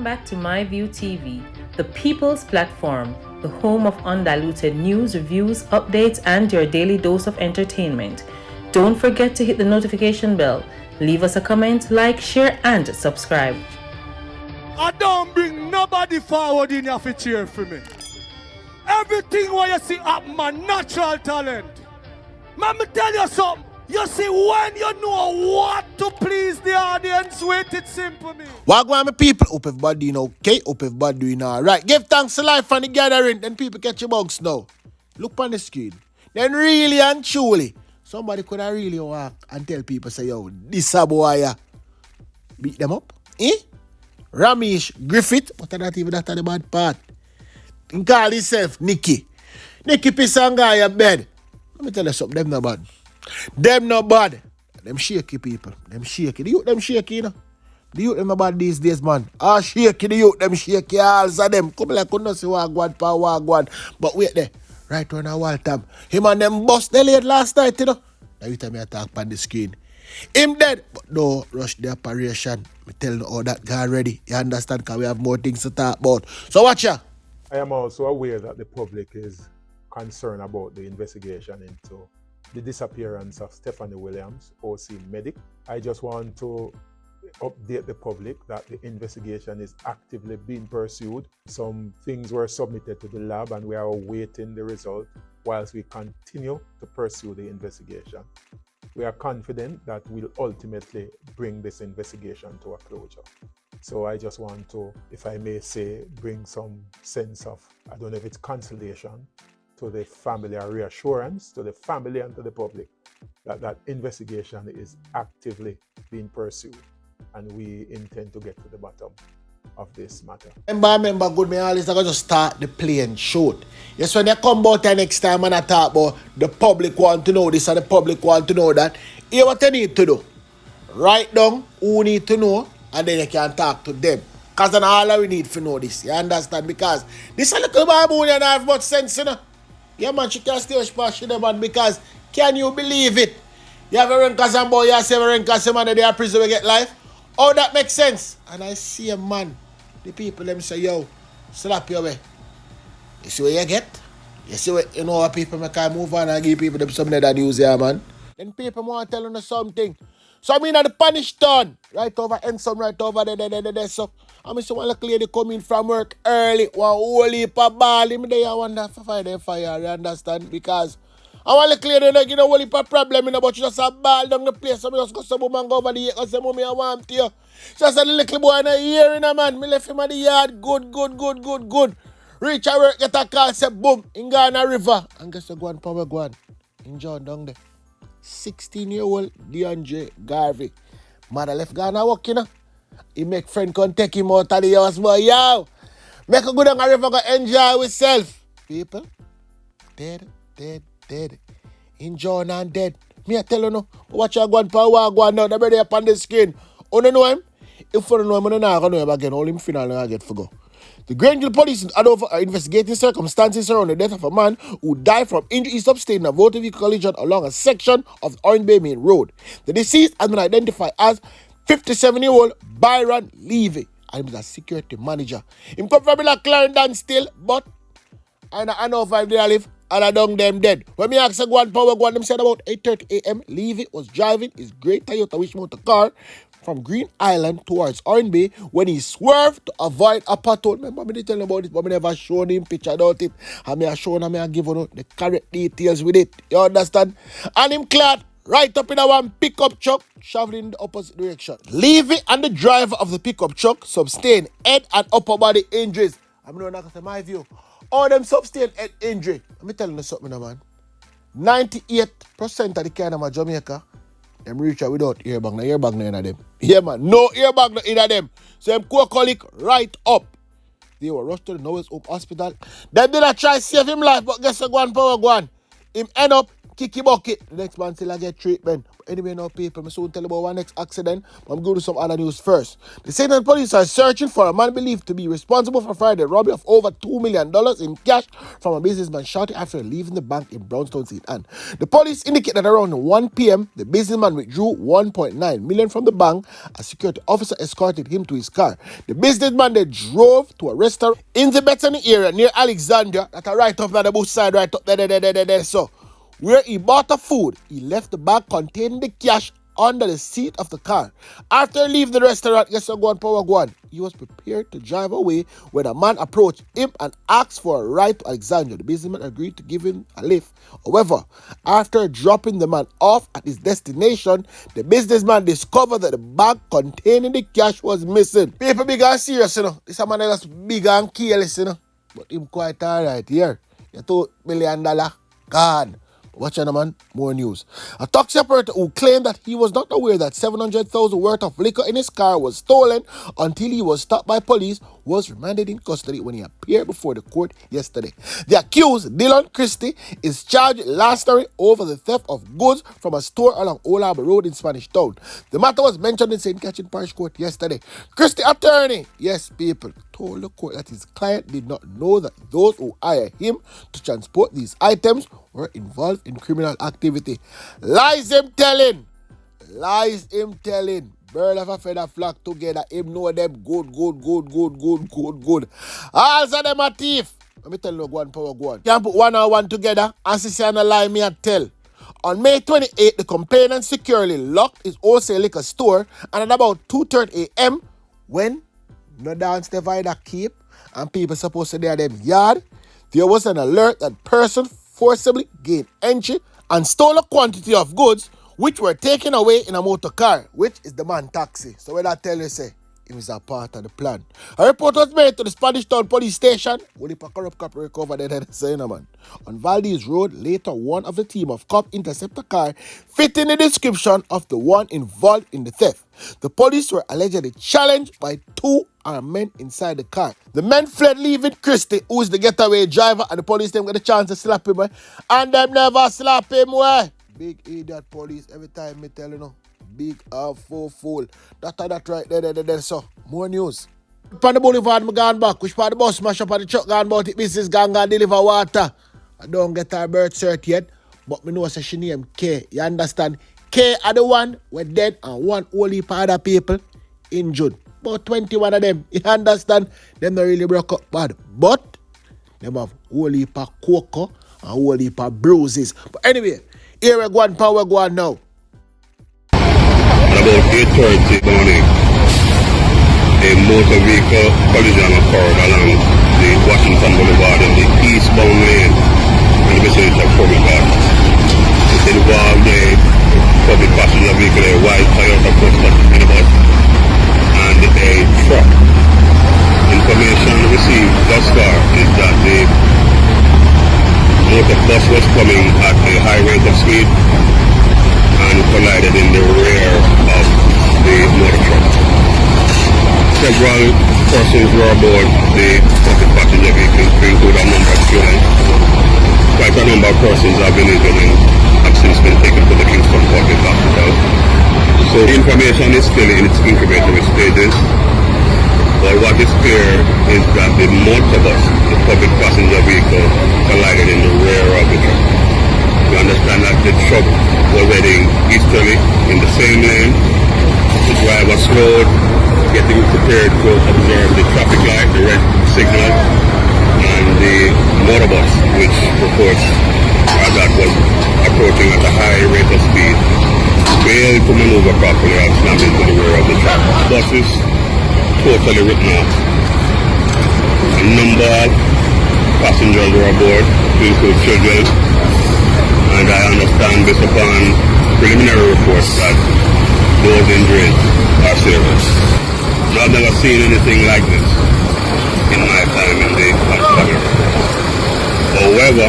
Welcome back to MyView TV, the people's platform, the home of undiluted news, reviews, updates, and your daily dose of entertainment. Don't forget to hit the notification bell, leave us a comment, like, share, and subscribe. I don't bring nobody forward in here to cheer for me. Everything what you see up my natural talent. Let me tell you something. You see, when you know what to please the audience with, it's simple, me. Wagwan, my people. Hope everybody doing okay. Hope everybody doing alright. Give thanks to life and the gathering. Then people catch your bugs now. Look on the screen. Then really and truly, somebody could have really walk and tell people, say, yo, this a boy, beat them up. Ramesh Griffith, but not even that the bad part. He call himself Nicky. Nicky piss and guy a bed. Let me tell you something, them not bad. Them not bad. Them shaky people. Them shaky. The youth them shaky, you know. The youth them not bad these days, man. Ah, shaky the youth, them shaky all of them. Come like couldn't see wagwan pa wagwan. But wait there. Right when I wall time. Him and them bust the late last night, you know. Now you tell me I talk on the screen. Him dead, but no rush the operation. Me tell you all that guy ready. You understand? Because we have more things to talk about. So watch ya. I am also aware that the public is concerned about the investigation into the disappearance of Stephanie Williams, OC medic. I just want to update the public that the investigation is actively being pursued. Some things were submitted to the lab and we are awaiting the result whilst we continue to pursue the investigation. We are confident that we'll ultimately bring this investigation to a closure. So I just want to, if I may say, bring some sense of, I don't know if it's consolation to the family or reassurance to the family and to the public that that investigation is actively being pursued and we intend to get to the bottom of this matter. Remember, good me always I just start the playing short. Yes, when you come out there next time and I talk about the public want to know this and the public want to know that, here's what you need to do. Write down who need to know and then you can talk to them. Because then all we need to know this. You understand? Because this a little baboon and have much sense, you know. Yeah, man, she can't stay with them, man, because can you believe it? You have a rank as a boy, you have a rank as a man, and they are prison to get life. Oh, that makes sense. And I see a man, the people them say, yo, slap your way. You see what you get? You see what, you know what people make I move on and give people them something that news here, man. Then people want to tell them something. So I mean at the punish turn, right over and some right over there. So I mean so one little lady coming from work early, one whole heap of ball him there, I wonder if I find fire, you understand? Because I want to clear the like, you know, whole heap of problem, you know, but you just a ball down the place. So I just go some woman go over the ear and say, mommy, I want to you. Just a little boy in a ear, you know, man. Me left him at the yard, good. Reach a work, get a call, say, boom, in Ghana River. And guess what, go on, power go on. In John down there. 16-year-old DeAndre Garvey. Mother left Ghana work, you know. He make friend come take him out of the house, boy. Yo, make a good on a river, go enjoy yourself. People, dead. In John and dead. Me I tell you no. Watch you go on power go on now. The brother up on the screen. You don't know him? If you don't know him, you don't know him again. All him final I get for go. The GRUNG police are investigating circumstances around the death of a man who died from injuries upstate in a motor vehicle collision along a section of the Orange Bay Main Road. The deceased has been identified as 57-year-old Byron Levy, and he was a security manager. He come from Clarendon still, but I know if I live, and I done them dead. When me ask go on power go on, them said about 8:30 a.m. Levy was driving his great Toyota Wishmotor car from Green Island towards Orange Bay when he swerved to avoid a pothole. Remember me tell you about it, but me never shown him picture about it. And me I shown him, I give you the correct details with it. You understand? And him clad right up in a one pickup truck, traveling in the opposite direction. Levy and the driver of the pickup truck sustained head and upper body injuries. I'm not going to say my view. All them sustained head injury. Let me tell you something, man. 98% of the kind of Jamaica, them reach out without airbag. No airbag no in of them. Yeah, man. No airbag no in of them. So them co-colic right up. They were rushed to the Noah's Hope Hospital. They did not try to save him life, but guess what? Go on, power go on. Him end up kicky bucket. The next man still get treatment. But anyway, now people, I soon tell you about one next accident. But I'm going to do some other news first. The St. police are searching for a man believed to be responsible for Friday robbery of over $2 million in cash from a businessman shot after leaving the bank in Brownstown, St. Anne. The police indicate that around 1 p.m., the businessman withdrew $1.9 million from the bank. A security officer escorted him to his car. The businessman then drove to a restaurant in the Bethany area near Alexandria, that are right up on the bush side, right up there. So, where he bought the food, he left the bag containing the cash under the seat of the car. After leaving the restaurant, he was prepared to drive away when a man approached him and asked for a ride to Alexandria. The businessman agreed to give him a lift. However, after dropping the man off at his destination, the businessman discovered that the bag containing the cash was missing. People big and serious, you know. This a man that's big and careless, you know. But him quite alright here. $2 million gone. Watch out, man. More news. A taxi operator who claimed that he was not aware that $700,000 worth of liquor in his car was stolen until he was stopped by police was remanded in custody when he appeared before the court yesterday. The accused, Dylan Christie, is charged last night over the theft of goods from a store along Old Harbor Road in Spanish Town. The matter was mentioned in St. Catherine Parish Court yesterday. Christie attorney, yes, people, told the court that his client did not know that those who hired him to transport these items were involved in criminal activity. Lies him telling. Bird of a feather flock together. Him know them good. All of them are thief. Let me tell you one power go on. Can't put one and one together and see and a lie me and tell. On May 28, the complainant securely locked his wholesale liquor store, and at about 2:30 a.m. when no dance divider keep and people supposed to there them yard, there was an alert that person forcibly gained entry and stole a quantity of goods which were taken away in a motor car, which is the man taxi. So when I tell you, say, it was a part of the plan. A report was made to the Spanish Town police station. Only a corrupt cop recovered it, saying, man. On Valdez Road, later one of the team of cops intercepted a car fitting the description of the one involved in the theft. The police were allegedly challenged by two armed men inside the car. The men fled, leaving Christie, who is the getaway driver, and the police then got a chance to slap him. And them never slap him. Big idiot police every time me tell you know. Big fool. That right there. So, more news. On the boulevard, me gone back. Which part of the bus smash up on the truck gone about it. Business gone deliver water. I don't get her birth cert yet. But me know say she name K. You understand? K are the one were dead and one whole heap of other people injured. About 21 of them. You understand? Them not really broke up bad. But them have whole heap of cocoa and whole heap of bruises. But anyway, here we go on power go on now. At about 8:30 morning, a motor vehicle collision occurred along the Washington Boulevard in the eastbound lane in the vicinity of Formigal. It involved a public passenger vehicle, a white Toyota minibus, and a truck. Information received thus far is that the motor bus was coming at a high rate of speed and collided in the rear of the motor truck. Several persons were aboard the public passenger vehicle, to include a number of students. Quite a number of persons have been injured and have since been taken to the Kingston Public Hospital. So the information is still in its incubatory stages. But what is clear is that the motorbus, the public passenger vehicle, collided in the rear of the truck. You understand that the truck was heading easterly in the same lane. The driver slowed, getting prepared to observe the traffic light, the red signal, and the motorbus, which reports that was approaching at a high rate of speed, failed to maneuver properly and slammed into the rear of the truck. The bus is totally written off. A number of passengers were aboard, to include children. And I understand, based upon preliminary reports, that those injuries are serious. I've never seen anything like this in my time in the hospital. However,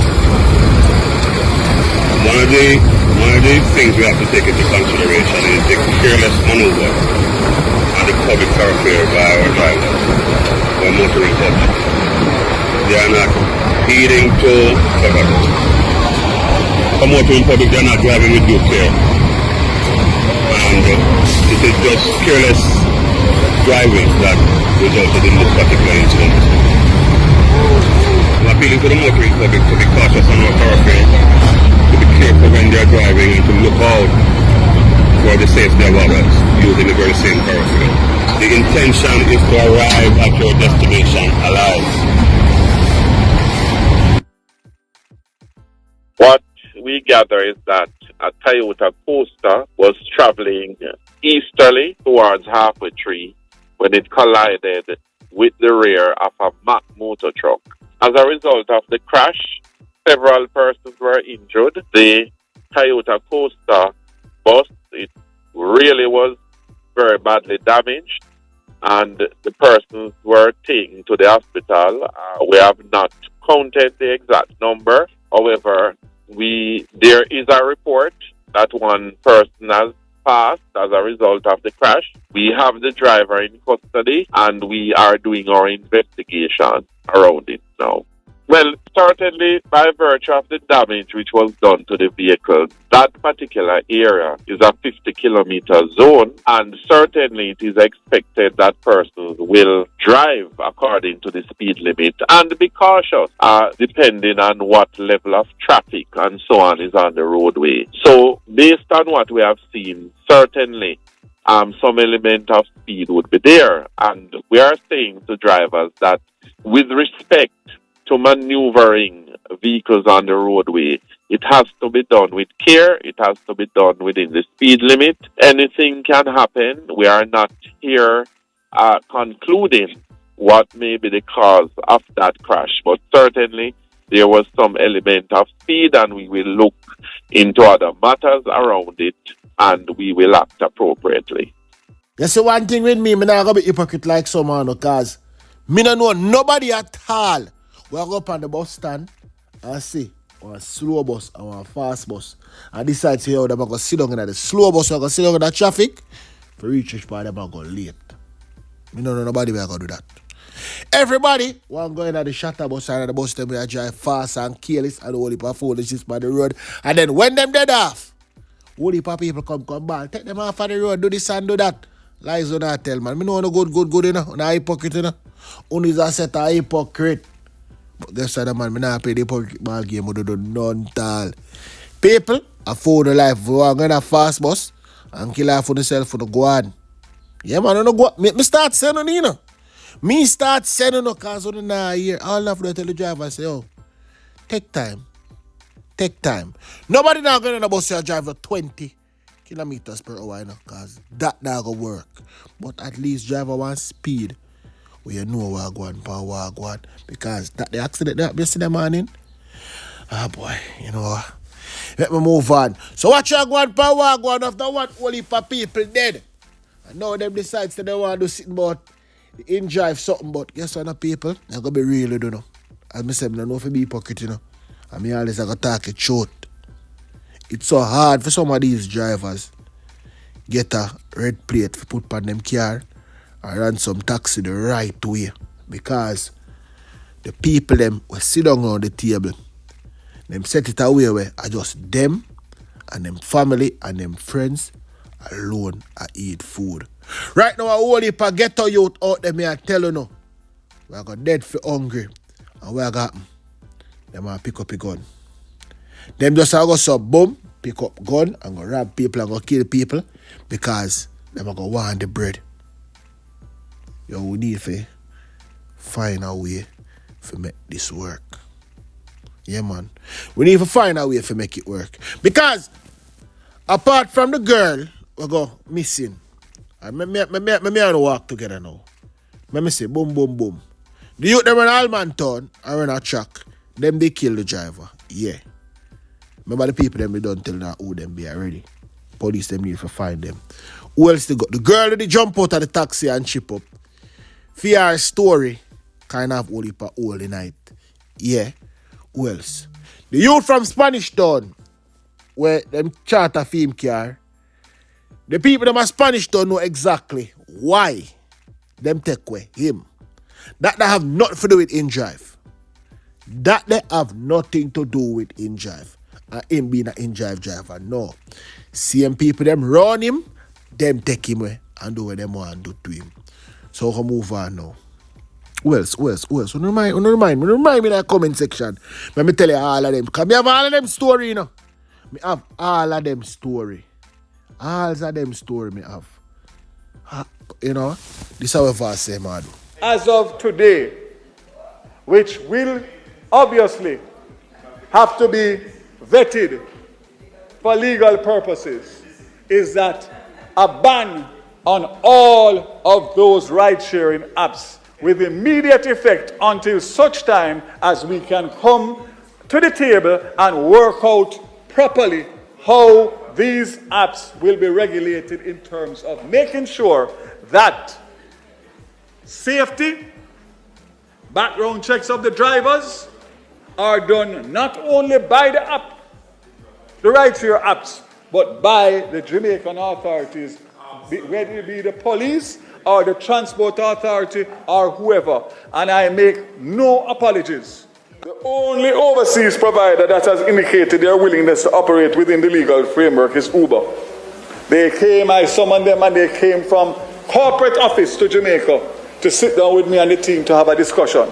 one of the things we have to take into consideration is the careless maneuver on the public thoroughfare by our drivers who are motoring public. They are not heeding to cover. For motoring public, they're not driving with due care. And it is just careless driving that resulted in this particular incident. I'm appealing to the motoring public to be cautious on our thoroughfare, to be careful when they're driving, and to look out for the safety of others using the very same thoroughfare. The intention is to arrive at your destination alive. What we gather is that a Toyota Coaster was traveling easterly towards Halfway Tree when it collided with the rear of a Mack motor truck. As a result of the crash, several persons were injured. The Toyota Coaster bus, it really was very badly damaged, and the persons were taken to the hospital. We have not counted the exact number. However, there is a report that one person has passed as a result of the crash. We have the driver in custody, and we are doing our investigation around it now. Well, certainly by virtue of the damage which was done to the vehicle, that particular area is a 50-kilometer zone, and certainly it is expected that persons will drive according to the speed limit and be cautious, depending on what level of traffic and so on is on the roadway. So, based on what we have seen, certainly some element of speed would be there, and we are saying to drivers that with respect to maneuvering vehicles on the roadway, it has to be done with care. It has to be done within the speed limit. Anything can happen. We are not here concluding what may be the cause of that crash, but certainly there was some element of speed, and we will look into other matters around it, and we will act appropriately. You see one thing with me, I'm not going to be hypocrite like someone, because me don't know nobody at all. We go up on the bus stand and see one slow bus and one fast bus, and decide to how them are going to sit down in the slow bus, or going to sit down in the traffic for reach which part them are going late. Me don't know nobody will go do that. Everybody want go in at the shatter bus and the bus them will drive fast and careless and all the foolishness by the road, and then when them dead off, all the people come back, take them off of the road, do this and do that. Lies do not tell, man. Me know no good, you know. No hypocrite, you know. Only is a set of hypocrite. But this other man, me not play the hypocrite ball game, we do none tall. People afford the life. We are going to fast bus and kill off for themselves for the go on. Yeah, man, I don't go. Me start sending, you know. Me start sending, because I'm not here. All of them tell the driver, say, oh, take time. Take time. Nobody now going to the bus drive at 20 kilometers per hour, you know, because that now go work. But at least driver want speed where you know where go on, because that the accident that yesterday morning. Ah boy, you know. Let me move on. So what you go on after one whole heap of people dead. And now them decides that they want to sit about the in-drive something, but guess what, people? They're going to be real, you know. As I said, I don't know if you be hypocrite, you know. I mean, always I got to talk it short. It's so hard for some of these drivers get a red plate to put on them car and run some taxi the right way, because the people them will sit down on the table, them set it away where I just them and them family and them friends alone I eat food. Right now, I only if I get a youth out there, me I tell you no, we are got dead for hungry, and what got them a pick up a gun. Them just go some boom, pick up gun and go rob people and go kill people, because them are go want the bread. Yo, we need to find a way to make this work. Yeah, man. We need to find a way to make it work. Because apart from the girl, we go missing. And me and walk together now. Me say boom, boom, boom. The youth them in Allman Town and run a truck. Them they kill the driver. Yeah. Remember the people them they don't tell now who them be already. Police them need to find them. Who else they got? The girl that they jump out of the taxi and chip up. For our story, kind of only for all the night. Yeah. Who else? The youth from Spanish Town, where them charter film car. The people them at Spanish Town know exactly why them take away him. That have nothing to do with in-drive. That they have nothing to do with in-drive. and him being an in-drive driver. No. Same people, them run him, them take him away and do what them want to do to him. So we move on now. Who else? Remind me in the comment section. Let me tell you all of them. Because I have all of them story, you know. I have all of them story. All of them story me have. You know, this is how I say, man. As of today, which will obviously have to be vetted for legal purposes, is that a ban on all of those ride-sharing apps with immediate effect until such time as we can come to the table and work out properly how these apps will be regulated in terms of making sure that safety, background checks of the drivers are done not only by the app, the ride-share apps, but by the Jamaican authorities, whether it be the police or the transport authority or whoever. And I make no apologies. The only overseas provider that has indicated their willingness to operate within the legal framework is Uber. I summoned them and they came from corporate office to Jamaica to sit down with me and the team to have a discussion.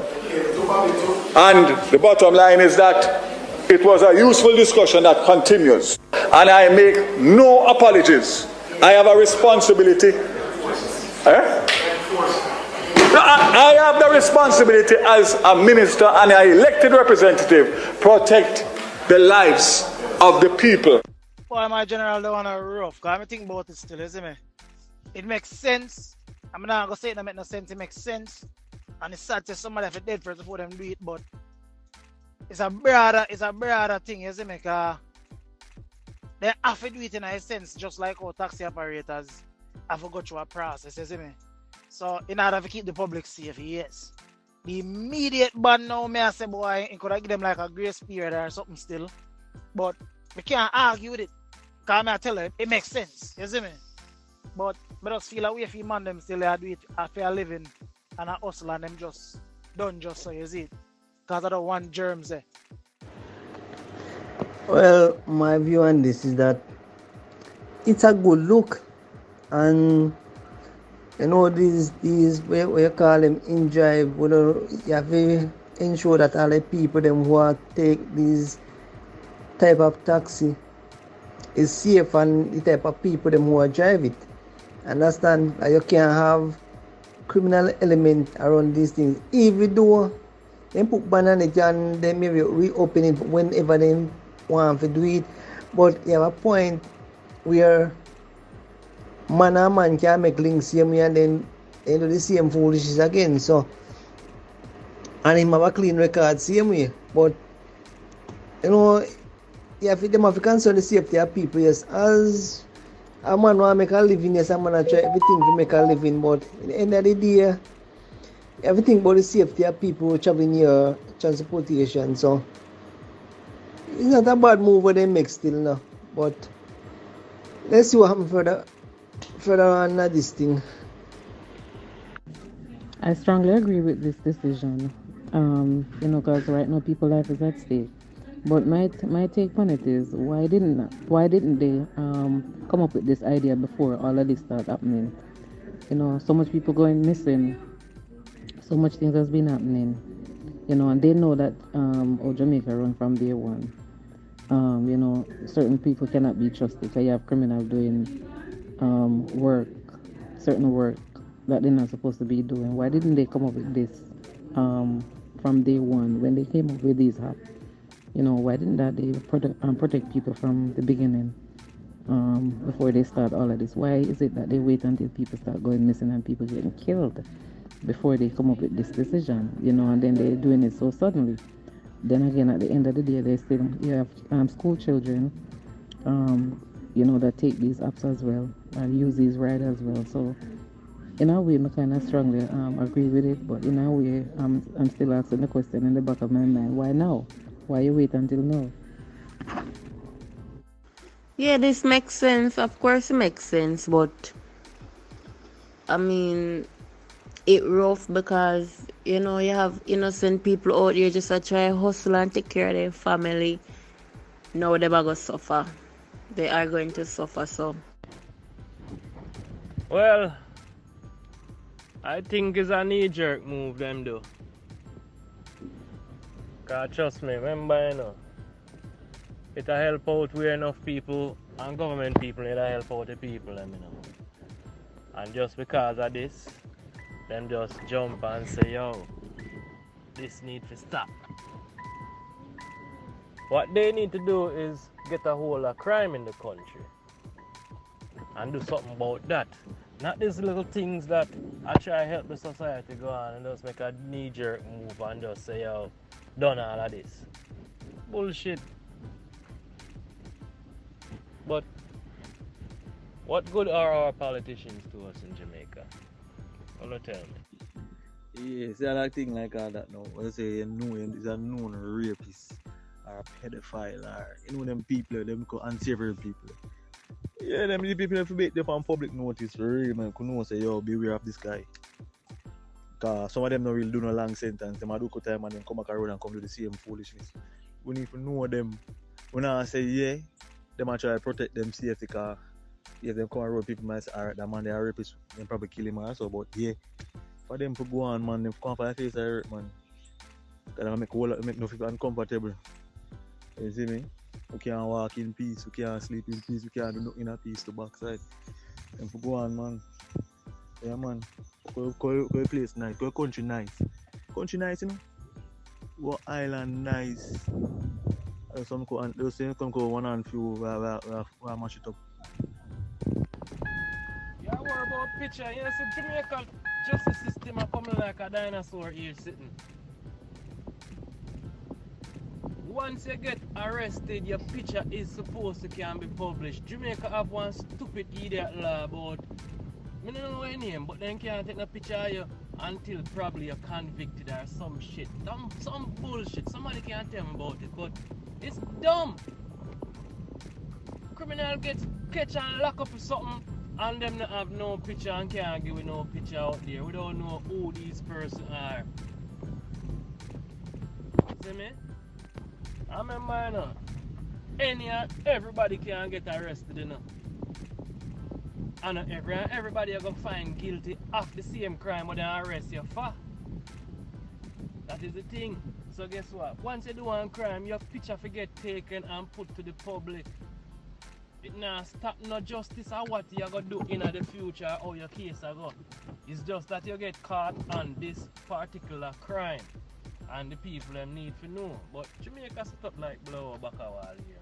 And the bottom line is that it was a useful discussion that continues. And I make no apologies. I have a responsibility. I have the responsibility as a minister and an elected representative protect the lives of the people. Why my general don't want to rough? Because I'm thinking about it still, isn't it? It makes sense. I'm not going to say it don't make no sense. It makes sense. And it's sad to somebody if it dead first before them do it, but it's a broader thing, isn't it? Because they have to do it in a sense, just like how taxi operators have to go through a process, isn't it? So, in order to keep the public safe, yes. The immediate ban now, may I say, boy, you could give them like a grace period or something still. But we can't argue with it. Because I tell you, it makes sense, you see me? But I just feel like we have to man them still do it after a living and a hustle and them just done just so, you see it? Because I don't want germs there. Well, my view on this is that it's a good look, and you know these where you call them in drive, you have to ensure that all the people them who are take this type of taxi is safe, and the type of people them who are drive it. Understand that you can't have criminal element around these things. Even though they put ban on it and they maybe reopen it whenever they want to do it, but you have a point where man and man can make links same way and then they do the same foolishness again. So, and him have a clean record same way, but you know, you have to concern the safety of people. Yes, as a man want to make a living, yes, a man try everything to make a living, but at the end of the day, everything about the safety of people traveling here, transportation. So it's not a bad move what they make still now. But let's see what happens further on this thing. I strongly agree with this decision. Because right now people's life is at stake. But my take on it is why didn't they come up with this idea before all of this started happening? So much people going missing. So much things has been happening, and they know that Jamaica run from day one. Certain people cannot be trusted because you have criminals doing certain work that they're not supposed to be doing. Why didn't they come up with this from day one when they came up with these apps? Why didn't they protect people from the beginning before they start all of this? Why is it that they wait until people start going missing and people getting killed before they come up with this decision, and then they're doing it so suddenly? Then again, at the end of the day, you have school children, that take these apps as well and use these rides as well. So, in a way, I kind of strongly agree with it, but in a way, I'm still asking the question in the back of my mind: why now? Why you wait until now? Yeah, this makes sense. Of course, it makes sense, but I mean, it rough because you have innocent people out there just to try hustle and take care of their family, now they're going to suffer. They are going to suffer, so. Well, I think it's a knee-jerk move them do. Cause trust me, remember you know, it'll help out where enough people and government people it'll help out the people them, you know. And just because of this, them just jump and say, yo, this need to stop. What they need to do is get a hold of crime in the country and do something about that. Not these little things that I try to help the society go on and just make a knee-jerk move and just say, yo, done all of this. Bullshit. But what good are our politicians to us in Jamaica? Wanna tell me? Yeah, see that thing like all that now. When you say you know him is a known rapist or a pedophile or you know them people, them unsavory people. Yeah, them the people have to make them on public notice for real, man. Could know say, yo, beware of this guy. Cause some of them don't really do no long sentence. Them a do good time and then come back around and come do the same foolishness. We need to know them. When I say yeah, them a try to protect them safety cause if them come around people might say, alright, that man they are rapist, them probably kill him or so, but yeah. For them to go on, man, them come for their face I hurt, man. Cause they make no people uncomfortable. You see me? We can't walk in peace, we can't sleep in peace, we can't do nothing in peace to backside. Them to go on, man. Yeah, man. Go place nice, go country nice. Country nice, you know? Go island nice. Some go and those things come go one and few where mash it up. Yeah, worry about picture. You know, see Jamaica justice system are coming like a dinosaur here sitting. Once you get arrested, your picture is supposed to can be published. Jamaica have one stupid idiot law about, I don't know your name, but then can't take a picture of you until probably you're convicted or some shit. Some bullshit. Somebody can't tell me about it, but it's dumb. Criminal gets catch and lock up for something and them not have no picture and can't give no picture out there. We don't know who these persons are. See me? I remember, you know, everybody can get arrested, you know. And everybody are going to find guilty of the same crime when they arrest you for. That is the thing. So guess what? Once you do one crime, your picture get taken and put to the public. It now stop no justice or what you're going to do in the future or your case go. It's just that you get caught on this particular crime. And the people them need to know. But Jamaica set up like blow back a wall here.